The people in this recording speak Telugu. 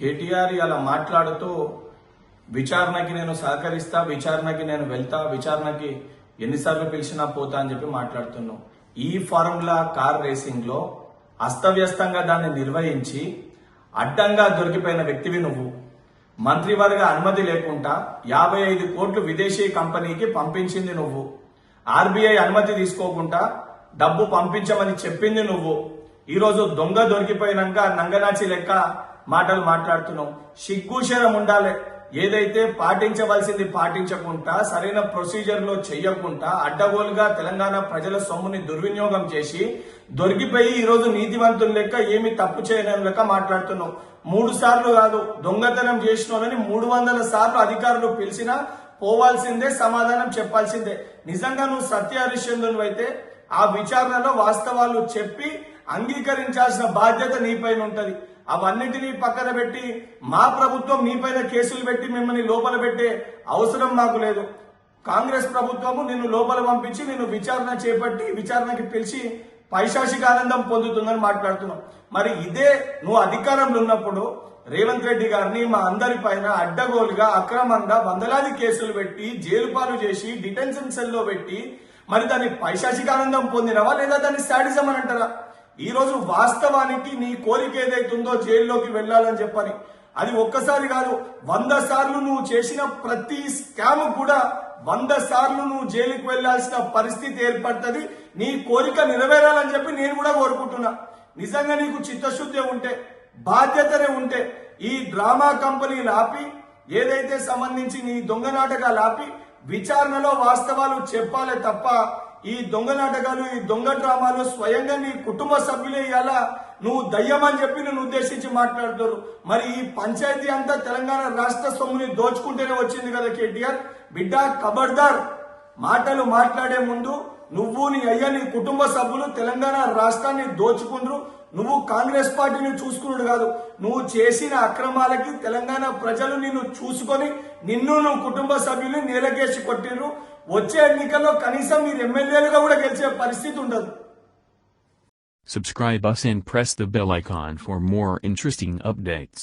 కేటీఆర్ అలా మాట్లాడుతూ విచారణకి నేను సహకరిస్తా, విచారణకి నేను వెళ్తా, విచారణకి ఎన్నిసార్లు పిలిచినా పోతా అని చెప్పి మాట్లాడుతున్నావు. ఈ ఫార్ములా కార్ రేసింగ్ లో అస్తవ్యస్తంగా దాన్ని నిర్వహించి అడ్డంగా దొరికిపోయిన వ్యక్తివి నువ్వు. మంత్రివర్గ అనుమతి లేకుండా 55 కోట్లు విదేశీ కంపెనీకి పంపించింది నువ్వు. ఆర్బీఐ అనుమతి తీసుకోకుండా డబ్బు పంపించమని చెప్పింది నువ్వు. ఈరోజు దొంగ దొరికిపోయినాక నంగనాచి లెక్క మాటలు మాట్లాడుతున్నావు. సిగ్గుశరం ఉండాలి. ఏదైతే పాటించవలసింది పాటించకుండా, సరైన ప్రొసీజర్ లో చెయ్యకుండా, అడ్డగోలుగా తెలంగాణ ప్రజల సొమ్ముని దుర్వినియోగం చేసి దొరికిపోయి ఈరోజు నీతివంతుల లెక్క ఏమి తప్పు చేయడం లెక్క మాట్లాడుతున్నావు. 3 సార్లు కాదు, దొంగతనం చేసిన వాళ్ళని 300 సార్లు అధికారులు పిలిచినా పోవాల్సిందే, సమాధానం చెప్పాల్సిందే. నిజంగా నువ్వు సత్య హరిశ్చంద్రుడు అయితే ఆ విచారణలో వాస్తవాలు చెప్పి అంగీకరించాల్సిన బాధ్యత నీపైన ఉంటది. అవన్నిటినీ పక్కన పెట్టి మా ప్రభుత్వం నీపైన కేసులు పెట్టి మిమ్మల్ని లోపల పెట్టే అవసరం మాకు లేదు. కాంగ్రెస్ ప్రభుత్వము నిన్ను లోపల పంపించి నిన్ను విచారణ చేపట్టి విచారణకి పిలిచి పైశాచిక ఆనందం పొందుతుందని మాట్లాడుతున్నావు. మరి ఇదే నువ్వు అధికారంలో ఉన్నప్పుడు రేవంత్ రెడ్డి గారిని మా అందరి పైన అడ్డగోలుగా అక్రమంగా వందలాది కేసులు పెట్టి జైలు పాలు చేసి డిటెన్షన్ సెల్లో పెట్టి మరి దాన్ని పైశాచిక ఆనందం పొందినవా లేదా దాన్ని శాడిజం అని అంటారా? ఈ రోజు వాస్తవానికి నీ కోరిక ఏదైతుందో జైల్లోకి వెళ్లాలని చెప్పని, అది ఒక్కసారి కాదు 100 సార్లు నువ్వు చేసిన ప్రతి స్కామ్ కూడా 100 సార్లు నువ్వు జైలుకి వెళ్లాల్సిన పరిస్థితి ఏర్పడుతుంది. నీ కోరిక నెరవేరాలని చెప్పి నేను కూడా కోరుకుంటున్నా. నిజంగా నీకు చిత్తశుద్ధి ఉంటే, బాధ్యతనే ఉంటే ఈ డ్రామా కంపెనీలు ఆపి, ఏదైతే సంబంధించి నీ దొంగ నాటకాలు ఆపి విచారణలో వాస్తవాలు చెప్పాలే తప్ప ఈ దొంగ నాటకాలు, ఈ దొంగ డ్రామాలు స్వయంగా నీ కుటుంబ సభ్యులే ఇవాళ నువ్వు దయ్యం అని చెప్పి నేను ఉద్దేశించి మాట్లాడుతారు. మరి ఈ పంచాయతీ అంతా తెలంగాణ రాష్ట్ర సొమ్ముని దోచుకుంటేనే వచ్చింది కదా కేటీఆర్. బిడ్డ ఖబర్దార్, మాటలు మాట్లాడే ముందు నువ్వు నీ అయ్యా నీ కుటుంబ సభ్యులు తెలంగాణ రాష్ట్రాన్ని దోచుకుండ్రు. నువ్వు కాంగ్రెస్ పార్టీని చూసుకున్నాడు కాదు, నువ్వు చేసిన అక్రమాలకి తెలంగాణ ప్రజలు నిన్ను చూసుకొని నువ్వు కుటుంబ సభ్యుల్ని నేలకేసి కొట్టిండ్రు. వచ్చే ఎన్నికల్లో కనీసం మీరు ఎమ్మెల్యేలుగా కూడా గెలిచే పరిస్థితి ఉండదు. Subscribe us and press the bell icon for more interesting updates.